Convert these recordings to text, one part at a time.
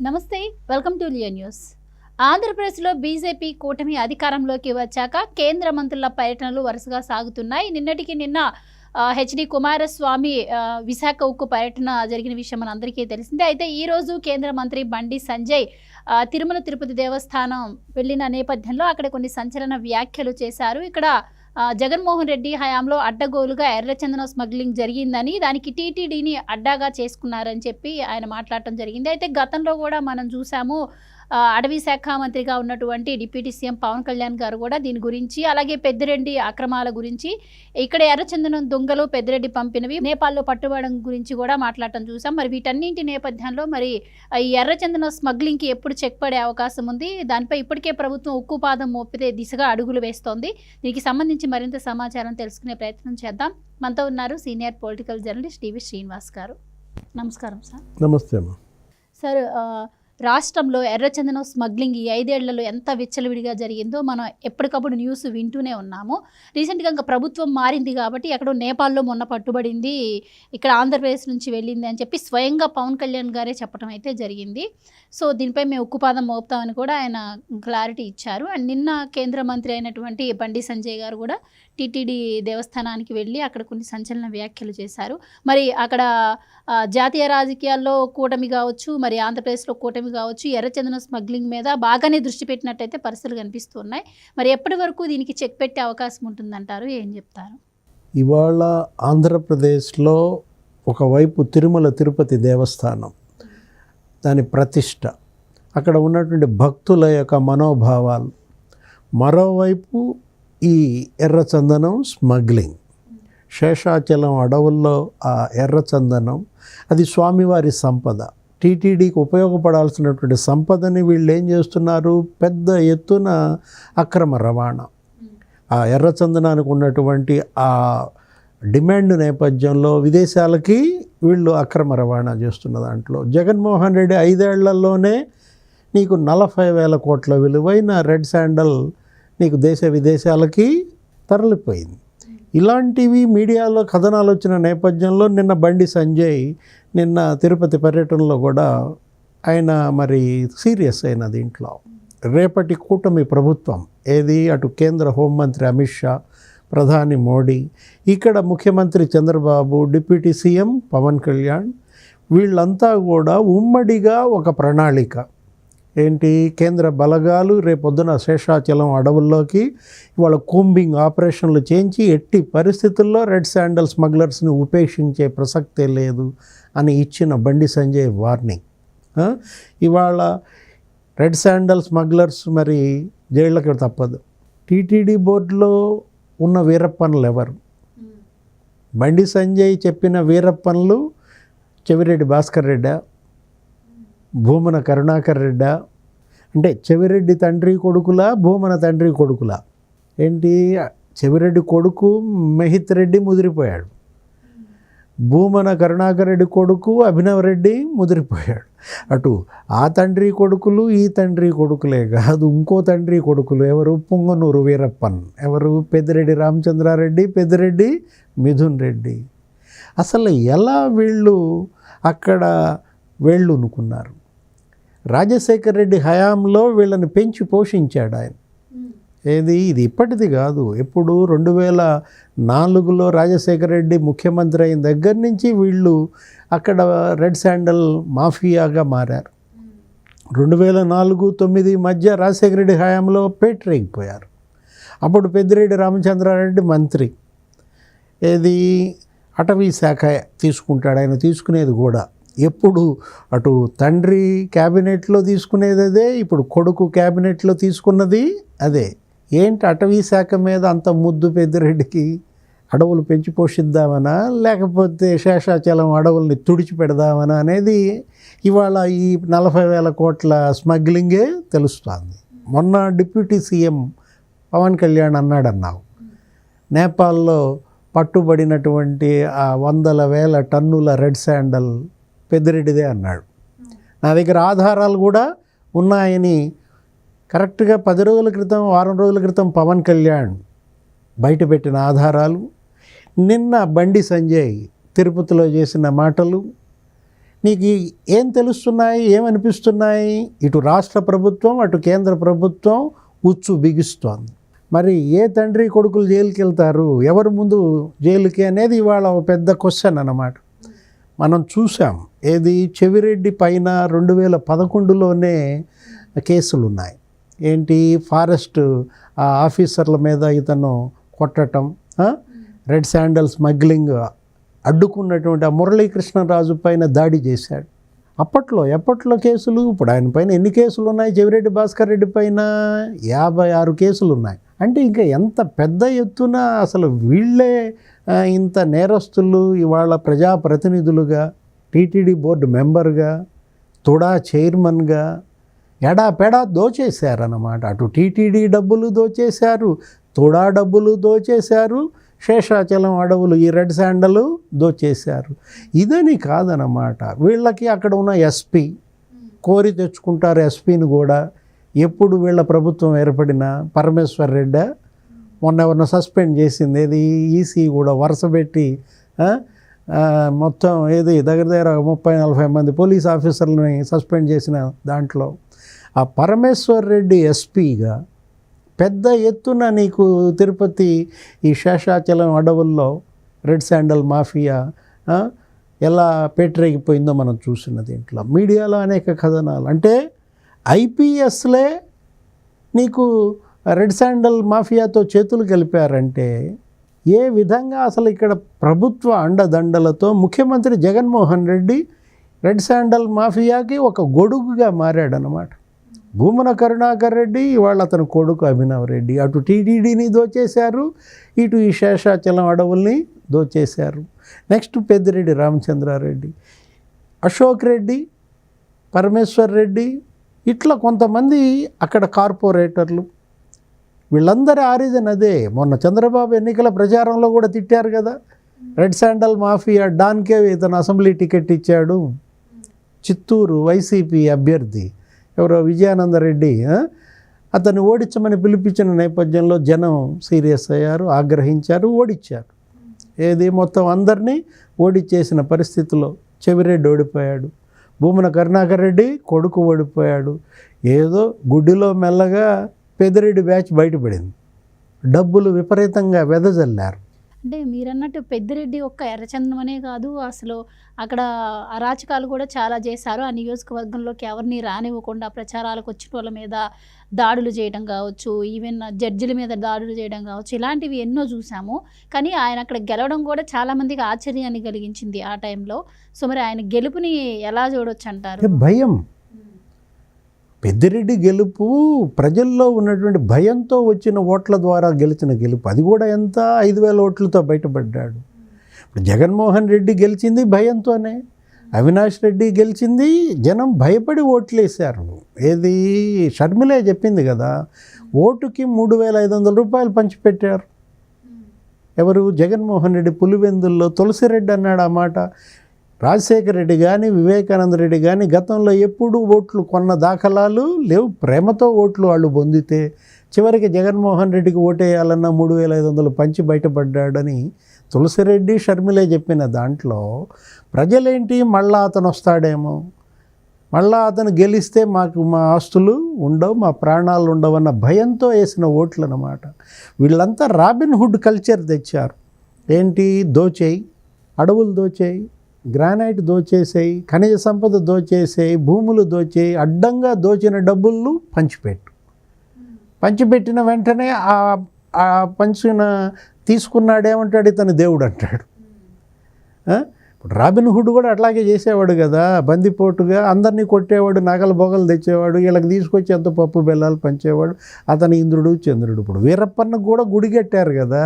నమస్తే, welcome to Leo news. ఆంధ్రప్రదేశ్లో BJP కూటమి అధికారంలోకి వచ్చాక కేంద్ర మంత్రుల పర్యటనలు వరుసగా సాగుతున్నాయి. నిన్నటికి నిన్న హెచ్డి కుమారస్వామి విశాఖ ఉక్కు పర్యటన జరిగిన విషయం మనందరికీ తెలిసిందే. అయితే ఈరోజు కేంద్ర మంత్రి బండి సంజయ్ తిరుమల తిరుపతి దేవస్థానం వెళ్ళిన నేపథ్యంలో అక్కడ కొన్ని సంచలన వ్యాఖ్యలు చేశారు. ఇక్కడ జగన్మోహన్ రెడ్డి హయాంలో అడ్డగోలుగా ఎర్రచందనం స్మగ్లింగ్ జరిగిందని, దానికి టీటీడీని అడ్డాగా చేసుకున్నారని చెప్పి ఆయన మాట్లాడటం జరిగింది. అయితే గతంలో కూడా మనం చూసాము, అటవీ శాఖ మంత్రిగా ఉన్నటువంటి డిప్యూటీ సీఎం పవన్ కళ్యాణ్ గారు కూడా దీని గురించి, అలాగే పెద్దిరెడ్డి అక్రమాల గురించి, ఇక్కడ ఎర్రచందనం దొంగలు పెద్దిరెడ్డి పంపినవి నేపాల్లో పట్టుబడడం గురించి కూడా మాట్లాడటం చూసాం. మరి వీటన్నింటి నేపథ్యంలో మరి ఈ ఎర్రచందనం స్మగ్లింగ్కి ఎప్పుడు చెక్ పడే అవకాశం ఉంది? దానిపై ఇప్పటికే ప్రభుత్వం ఉక్కుపాదం మోపితే దిశగా అడుగులు వేస్తోంది. దీనికి సంబంధించి మరింత సమాచారం తెలుసుకునే ప్రయత్నం చేద్దాం. మనతో ఉన్నారు senior political journalist TV Srinivas గారు. నమస్కారం సార్. నమస్తే అమ్మా. సార్, రాష్ట్రంలో ఎర్రచందనం స్మగ్లింగ్ ఈ 5 ఏళ్లలో ఎంత విచ్చలవిడిగా జరిగిందో మనం ఎప్పటికప్పుడు న్యూస్ వింటూనే ఉన్నాము. రీసెంట్గా ఇంకా ప్రభుత్వం మారింది కాబట్టి ఎక్కడో నేపాల్లో మొన్న పట్టుబడింది, ఇక్కడ ఆంధ్రప్రదేశ్ నుంచి వెళ్ళింది అని చెప్పి స్వయంగా పవన్ కళ్యాణ్ గారే చెప్పడం అయితే జరిగింది. సో దీనిపై మేము ఉక్కుపాదం మోపుతామని కూడా ఆయన క్లారిటీ ఇచ్చారు. అండ్ నిన్న కేంద్ర మంత్రి అయినటువంటి బండి సంజయ్ గారు కూడా టీటీడీ దేవస్థానానికి వెళ్ళి అక్కడ కొన్ని సంచలన వ్యాఖ్యలు చేశారు. మరి అక్కడ జాతీయ రాజకీయాల్లో కూటమి కావచ్చు, మరి ఆంధ్రప్రదేశ్లో కూటమి కావచ్చు, ఎర్రచందనం స్మగ్లింగ్ మీద బాగానే దృష్టి పెట్టినట్టయితే పరిస్థితులు కనిపిస్తున్నాయి. మరి ఎప్పటి వరకు దీనికి చెక్ పెట్టే అవకాశం ఉంటుందంటారు? ఏం చెప్తారు? ఇవాళ ఆంధ్రప్రదేశ్లో ఒకవైపు తిరుమల తిరుపతి దేవస్థానం, దాని ప్రతిష్ట, అక్కడ ఉన్నటువంటి భక్తుల యొక్క మనోభావాలు, మరోవైపు ఈ ఎర్రచందనం స్మగ్లింగ్, శేషాచలం అడవుల్లో ఆ ఎర్రచందనం, అది స్వామివారి సంపద, టీటీడీకి ఉపయోగపడాల్సినటువంటి సంపదని వీళ్ళు ఏం చేస్తున్నారు? పెద్ద ఎత్తున అక్రమ రవాణా, ఆ ఎర్రచందనానికి ఉన్నటువంటి ఆ డిమాండ్ నేపథ్యంలో విదేశాలకి వీళ్ళు అక్రమ రవాణా చేస్తున్న దాంట్లో జగన్మోహన్ రెడ్డి 5 ఏళ్లలోనే నీకు 40,000 కోట్ల విలువైన రెడ్ శాండల్ నీకు దేశ విదేశాలకి తరలిపోయింది. ఇలాంటివి మీడియాలో కథనాలు వచ్చిన నేపథ్యంలో నిన్న బండి సంజయ్ నిన్న తిరుపతి పర్యటనలో కూడా ఆయన మరి సీరియస్ అయిన దీంట్లో రేపటి కూటమి ప్రభుత్వం ఏది, అటు కేంద్ర హోంమంత్రి అమిత్ షా, ప్రధాని మోడీ, ఇక్కడ ముఖ్యమంత్రి చంద్రబాబు, డిప్యూటీ సీఎం పవన్ కళ్యాణ్, వీళ్ళంతా కూడా ఉమ్మడిగా ఒక ప్రణాళిక ఏంటి, కేంద్ర బలగాలు రేపొద్దున శేషాచలం అడవుల్లోకి ఇవాళ కూంబింగ్ ఆపరేషన్లు చేయించి ఎట్టి పరిస్థితుల్లో రెడ్ శాండల్ స్మగ్లర్స్ని ఉపేక్షించే ప్రసక్తే లేదు అని ఇచ్చిన బండి సంజయ్ వార్నింగ్. ఇవాళ రెడ్ శాండల్ స్మగ్లర్స్ మరి జైళ్ళకి తప్పదు. టీటీడీ బోర్డులో ఉన్న వీరప్పన్లు ఎవరు? బండి సంజయ్ చెప్పిన వీరప్పన్లు చెవిరెడ్డి భాస్కర్ రెడ్డా, భూమన కరుణాకర్ రెడ్డా? అంటే చెవిరెడ్డి తండ్రి కొడుకులా, భూమన తండ్రి కొడుకులా? ఏంటి, చెవిరెడ్డి కొడుకు మహిత్ రెడ్డి ముదిరిపోయాడు, భూమన కరుణాకర్ రెడ్డి కొడుకు అభినవ్ రెడ్డి ముదిరిపోయాడు. అటు ఆ తండ్రి కొడుకులు ఈ తండ్రి కొడుకులే కాదు, ఇంకో తండ్రి కొడుకులు ఎవరు? పొంగనూరు వీరప్పన్, ఎవరు? పెద్దిరెడ్డి రామచంద్రారెడ్డి, పెద్దిరెడ్డి మిథున్ రెడ్డి. అసలు ఎలా వీళ్ళు అక్కడ వేళ్ళునుకున్నారు? రాజశేఖర్ రెడ్డి హయాంలో వీళ్ళని పెంచి పోషించాడు ఆయన. ఏది, ఇది ఇప్పటిది కాదు, ఎప్పుడు 2004లో రాజశేఖర్ రెడ్డి ముఖ్యమంత్రి అయిన దగ్గర నుంచి వీళ్ళు అక్కడ రెడ్ శాండల్ మాఫియాగా మారారు. 2004-09 మధ్య రాజశేఖర రెడ్డి హయాంలో పేటరేగిపోయారు. అప్పుడు పెద్దిరెడ్డి రామచంద్రారెడ్డి మంత్రి, ఏది అటవీ శాఖ తీసుకుంటాడు ఆయన, తీసుకునేది కూడా ఎప్పుడు అటు తండ్రి క్యాబినెట్లో తీసుకునేది అదే, ఇప్పుడు కొడుకు క్యాబినెట్లో తీసుకున్నది అదే. ఏంటి అటవీ శాఖ మీద అంత ముద్దు పెద్దిరెడ్డికి? అడవులు పెంచి పోషిద్దామనా, లేకపోతే శేషాచలం అడవుల్ని తుడిచిపెడదామనా అనేది ఇవాళ ఈ 40,000 కోట్ల స్మగ్లింగే తెలుస్తుంది. మొన్న డిప్యూటీ సీఎం పవన్ కళ్యాణ్ అన్నావు, నేపాల్లో పట్టుబడినటువంటి ఆ 100,000 టన్నుల రెడ్ శాండల్ పెద్దిరెడ్డిదే అన్నాడు. నా దగ్గర ఆధారాలు కూడా ఉన్నాయని కరెక్ట్గా 10 రోజుల క్రితం, వారం రోజుల క్రితం పవన్ కళ్యాణ్ బయటపెట్టిన ఆధారాలు, నిన్న బండి సంజయ్ తిరుపతిలో చేసిన మాటలు, నీకు ఏం తెలుస్తున్నాయి, ఏమనిపిస్తున్నాయి? ఇటు రాష్ట్ర ప్రభుత్వం, అటు కేంద్ర ప్రభుత్వం ఉచ్చు బిగిస్తోంది. మరి ఏ తండ్రి కొడుకులు జైలుకి వెళ్తారు, ఎవరు ముందు జైలుకి అనేది ఇవాళ ఒక పెద్ద క్వశ్చన్ అన్నమాట. మనం చూసాం, ఏది చెవిరెడ్డి పైన 2011లోనే కేసులు ఉన్నాయి. ఏంటి, ఫారెస్ట్ ఆఫీసర్ల మీద ఇతను కొట్టడం, రెడ్ శాండల్ స్మగ్లింగ్ అడ్డుకున్నటువంటి ఆ మురళీకృష్ణరాజు పైన దాడి చేశాడు. ఎప్పట్లో కేసులు. ఇప్పుడు ఆయన పైన ఎన్ని కేసులు ఉన్నాయి? చెవిరెడ్డి భాస్కర్ రెడ్డి పైన 56 కేసులు ఉన్నాయి. అంటే ఇంకా ఎంత పెద్ద ఎత్తున అసలు వీళ్ళే ఇంత నేరస్తులు ఇవాళ ప్రజాప్రతినిధులుగా, టీటీడీ బోర్డు మెంబర్గా, తుడా చైర్మన్గా ఎడాపెడా దోచేశారన్నమాట. అటు టీటీడీ డబ్బులు దోచేశారు, తుడా డబ్బులు దోచేశారు, శేషాచలం అడవులు ఈ రెడ్ శాండల్ దోచేశారు. ఇదని కాదన్నమాట. వీళ్ళకి అక్కడ ఉన్న ఎస్పీ కోరి తెచ్చుకుంటారు. ఎస్పీని కూడా ఎప్పుడు వీళ్ళ ప్రభుత్వం ఏర్పడిన పరమేశ్వర్ రెడ్డి మొన్న ఎవరిన సస్పెండ్ చేసింది. ఏది ఈసీ కూడా వరుసపెట్టి మొత్తం ఏది దగ్గర 30-40 మంది పోలీస్ ఆఫీసర్లని సస్పెండ్ చేసిన దాంట్లో ఆ పరమేశ్వర్ రెడ్డి ఎస్పీగా పెద్ద ఎత్తున నీకు తిరుపతి ఈ శేషాచలం అడవుల్లో రెడ్ శాండల్ మాఫియా ఎలా పేటరేగిపోయిందో మనం చూసిన దీంట్లో మీడియాలో అనేక కథనాలు. అంటే ఐపీఎస్లే నీకు రెడ్ శాండల్ మాఫియాతో చేతులు కలిపారంటే ఏ విధంగా అసలు ఇక్కడ ప్రభుత్వ అండదండలతో ముఖ్యమంత్రి జగన్మోహన్ రెడ్డి రెడ్ శాండల్ మాఫియాకి ఒక గొడుగుగా మారాడనమాట. భూమన కరుణాకర్ రెడ్డి ఇవాళ అతని కొడుకు అభినవ్ రెడ్డి అటు టీటీడీని దోచేశారు, ఇటు ఈ శేషాచలం అడవుల్ని దోచేశారు. నెక్స్ట్ పెద్దిరెడ్డి రామచంద్రారెడ్డి, అశోక్ రెడ్డి, పరమేశ్వర్ రెడ్డి, ఇట్లా కొంతమంది అక్కడ కార్పొరేటర్లు, వీళ్ళందరి ఆరిజన్ అదే. మొన్న చంద్రబాబు ఎన్నికల ప్రచారంలో కూడా తిట్టారు కదా, రెడ్ శాండల్ మాఫియా డాన్కే ఇతను అసెంబ్లీ టికెట్ ఇచ్చాడు. చిత్తూరు వైసీపీ అభ్యర్థి ఎవరో విజయానందరెడ్డి అతన్ని ఓడించమని పిలిపించిన నేపథ్యంలో జనం సీరియస్ అయ్యారు, ఆగ్రహించారు, ఓడించారు. ఏది మొత్తం అందరినీ ఓడిచ్చేసిన పరిస్థితిలో చెవిరెడ్డి ఓడిపోయాడు, భూమన కరుణాకర్ రెడ్డి కొడుకు ఓడిపోయాడు. ఏదో గుడ్డిలో మెల్లగా పెద్దిరెడ్డి బ్యాచ్ బయటపడింది. డబ్బులు విపరీతంగా వెదజల్లారు. అంటే మీరన్నట్టు పెద్దిరెడ్డి ఒక్క ఎర్రచందమనే కాదు, అసలు అక్కడ అరాచకాలు కూడా చాలా చేశారు. ఆ నియోజకవర్గంలోకి ఎవరిని రానివ్వకుండా ప్రచారాలకు వచ్చిన వాళ్ళ మీద దాడులు చేయడం కావచ్చు, ఈవెన్ జడ్జిల మీద దాడులు చేయడం కావచ్చు, ఇలాంటివి ఎన్నో చూసాము. కానీ ఆయన అక్కడ గెలవడం కూడా చాలామందికి ఆశ్చర్యాన్ని కలిగించింది ఆ టైంలో. సో మరి ఆయన గెలుపుని ఎలా చూడొచ్చు అంటారు? భయం. పెద్దిరెడ్డి గెలుపు ప్రజల్లో ఉన్నటువంటి భయంతో వచ్చిన ఓట్ల ద్వారా గెలిచిన గెలుపు. అది కూడా ఎంత 5,000 ఓట్లతో బయటపడ్డాడు. ఇప్పుడు జగన్మోహన్ రెడ్డి గెలిచింది భయంతోనే, అవినాష్ రెడ్డి గెలిచింది జనం భయపడి ఓట్లేశారు. ఏది షర్మిలే చెప్పింది కదా, ఓటుకి 3,500 రూపాయలు పంచిపెట్టారు. ఎవరు? జగన్మోహన్ రెడ్డి. పులివెందుల్లో తులసిరెడ్డి అన్నాడు ఆ మాట. రాజశేఖర రెడ్డి కానీ వివేకానంద రెడ్డి కానీ గతంలో ఎప్పుడూ ఓట్లు కొన్న దాఖలాలు లేవు. ప్రేమతో ఓట్లు వాళ్ళు పొందితే చివరికి జగన్మోహన్ రెడ్డికి ఓటేయాలన్న 3,500 పంచి బయటపడ్డాడని తులసిరెడ్డి షర్మిలే చెప్పిన దాంట్లో ప్రజలేంటి, మళ్ళా అతను వస్తాడేమో, మళ్ళా అతను గెలిస్తే మాకు మా ఆస్తులు ఉండవు, మా ప్రాణాలు ఉండవన్న భయంతో వేసిన ఓట్లు అన్నమాట. వీళ్ళంతా రాబిన్హుడ్ కల్చర్ తెచ్చారు. ఏంటి? దోచేయి, అడవులు దోచేయి, గ్రానైట్ దోచేసేయి, ఖనిజ సంపద దోచేసేయి, భూములు దోచేయి, అడ్డంగా దోచిన డబ్బులు పంచిపెట్టిన వెంటనే ఆ పంచిన తీసుకున్నాడేమంటాడు, ఇతను దేవుడు అంటాడు. ఇప్పుడు రాబిన్హుడ్ కూడా అట్లాగే చేసేవాడు కదా, బందిపోటుగా అందరినీ కొట్టేవాడు, నగలు బొగలు తెచ్చేవాడు, వీళ్ళకి తీసుకొచ్చి ఎంత పప్పు బెల్లాలు పంచేవాడు. అతను ఇంద్రుడు చంద్రుడు. ఇప్పుడు వీరప్పన్నకు కూడా గుడి కట్టారు కదా.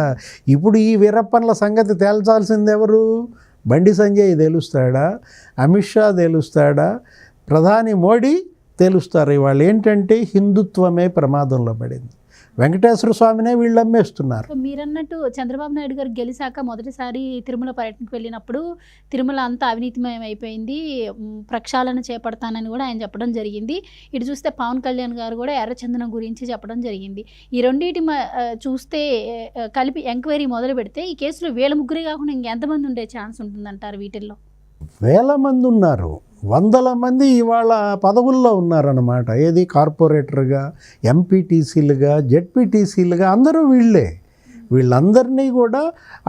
ఇప్పుడు ఈ వీరప్పన్ల సంగతి తేల్చాల్సింది ఎవరు? బండి సంజయ్ తెలుస్తాడా, అమిత్ షా తెలుస్తాడా, ప్రధాని మోడీ తెలుస్తారు. ఇవాళ ఏంటంటే హిందుత్వమే ప్రమాదంలో పడింది. వెంకటేశ్వర స్వామినే వీళ్ళు అమ్మేస్తున్నారు. మీరన్నట్టు చంద్రబాబు నాయుడు గారు గెలిచాక మొదటిసారి తిరుమల పర్యటనకు వెళ్ళినప్పుడు తిరుమల అంతా అవినీతిమయం అయిపోయింది, ప్రక్షాళన చేపడతానని కూడా ఆయన చెప్పడం జరిగింది. ఇటు చూస్తే పవన్ కళ్యాణ్ గారు కూడా ఎర్రచందనం గురించి చెప్పడం జరిగింది. ఈ రెండింటి చూస్తే కలిపి ఎంక్వైరీ మొదలు పెడితే ఈ కేసులో వీళ్ళ ముగ్గురే కాకుండా ఇంకెంతమంది ఉండే ఛాన్స్ ఉంటుందంటారు వీటిల్లో? వేల మంది ఉన్నారు, వందల మంది ఇవాళ పదవుల్లో ఉన్నారన్నమాట. ఏది కార్పొరేటర్గా, ఎంపీటీసీలుగా, జెడ్పీటీసీలుగా అందరూ వీళ్ళే. వీళ్ళందరినీ కూడా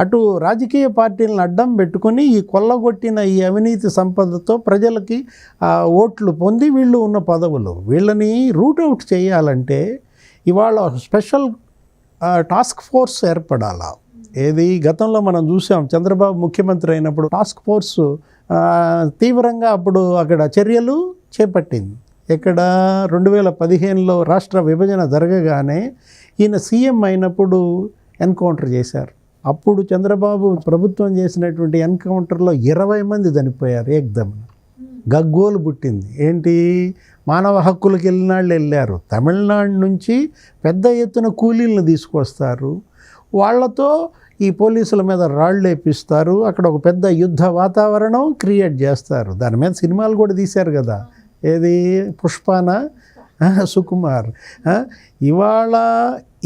అటు రాజకీయ పార్టీలను అడ్డం పెట్టుకొని ఈ కొల్లగొట్టిన ఈ అవినీతి సంపదతో ప్రజలకి ఓట్లు పొంది వీళ్ళు ఉన్న పదవులు. వీళ్ళని రూట్ అవుట్ చేయాలంటే ఇవాళ స్పెషల్ టాస్క్ ఫోర్స్ ఏర్పడాలా. ఏది గతంలో మనం చూసాం, చంద్రబాబు ముఖ్యమంత్రి అయినప్పుడు టాస్క్ ఫోర్స్ తీవ్రంగా అప్పుడు అక్కడ చర్యలు చేపట్టింది. ఇక్కడ 2015లో రాష్ట్ర విభజన జరగగానే ఈయన సీఎం అయినప్పుడు ఎన్కౌంటర్ చేశారు. అప్పుడు చంద్రబాబు ప్రభుత్వం చేసినటువంటి ఎన్కౌంటర్లో 20 మంది చనిపోయారు ఏకదమ్. గగ్గోలు పుట్టింది. ఏంటి, మానవ హక్కులకు వెళ్ళారు. తమిళనాడు నుంచి పెద్ద ఎత్తున కూలీలను తీసుకొస్తారు, వాళ్ళతో ఈ పోలీసుల మీద రాళ్ళు వేపిస్తారు, అక్కడ ఒక పెద్ద యుద్ధ వాతావరణం క్రియేట్ చేస్తారు. దాని మీద సినిమాలు కూడా తీశారు కదా, ఏది పుష్పన, సుకుమార్. ఇవాళ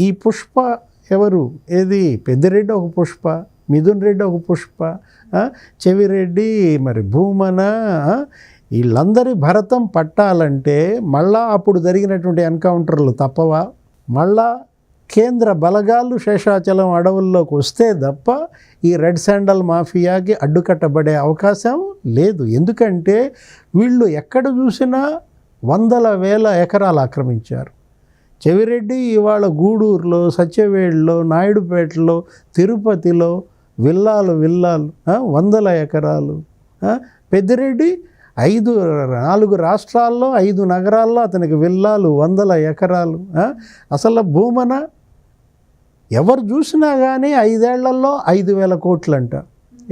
ఈ పుష్ప ఎవరు, ఏది పెద్దిరెడ్డి ఒక పుష్ప, మిథున్ రెడ్డి ఒక పుష్ప, చెవిరెడ్డి, మరి భూమన, వీళ్ళందరి భరతం పట్టాలంటే మళ్ళా అప్పుడు జరిగినటువంటి ఎన్కౌంటర్లు తప్పవా? మళ్ళా కేంద్ర బలగాలు శేషాచలం అడవుల్లోకి వస్తే తప్ప ఈ రెడ్ శాండల్ మాఫియాకి అడ్డుకట్టబడే అవకాశం లేదు. ఎందుకంటే వీళ్ళు ఎక్కడ చూసినా వందల వేల ఎకరాలు ఆక్రమించారు. చెవిరెడ్డి ఇవాళ గూడూరులో, సత్యవేడులో, నాయుడుపేటలో, తిరుపతిలో విల్లాలు వందల ఎకరాలు. పెద్దిరెడ్డి 4 రాష్ట్రాల్లో 5 నగరాల్లో అతనికి విల్లాలు వందల ఎకరాలు. అసలు భూమన ఎవరు చూసినా కానీ 5 ఏళ్లలో 5,000 కోట్లంట.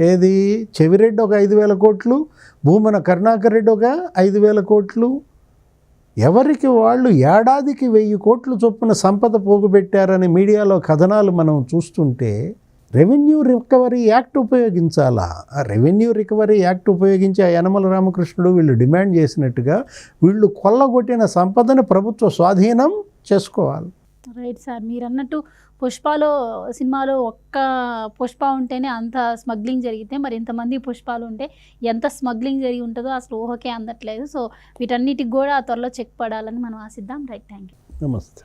ఏది, చెవిరెడ్డి ఒక 5,000 కోట్లు, భూమన కరుణాకర్ రెడ్డి ఒక 5,000 కోట్లు. ఎవరికి వాళ్ళు ఏడాదికి 1,000 కోట్లు చొప్పున సంపద పోగుపెట్టారని మీడియాలో కథనాలు మనం చూస్తుంటే రెవెన్యూ రికవరీ యాక్ట్ ఉపయోగించాలా? ఆ రెవెన్యూ రికవరీ యాక్ట్ ఉపయోగించి ఆ యనమల రామకృష్ణుడు వీళ్ళు డిమాండ్ చేసినట్టుగా వీళ్ళు కొల్లగొట్టిన సంపదని ప్రభుత్వ స్వాధీనం చేసుకోవాలి. రైట్ సార్, మీరు అన్నట్టు పుష్పలో సినిమాలో ఒక్క పుష్ప ఉంటేనే అంత స్మగ్లింగ్ జరిగితే మరి ఇంతమంది పుష్పాలు ఉంటే ఎంత స్మగ్లింగ్ జరిగి ఉంటుందో అసలు ఊహకే అందట్లేదు. సో వీటన్నిటికి కూడా త్వరలో చెక్ పడాలని మనం ఆశిద్దాం. Right, thank you. నమస్తే.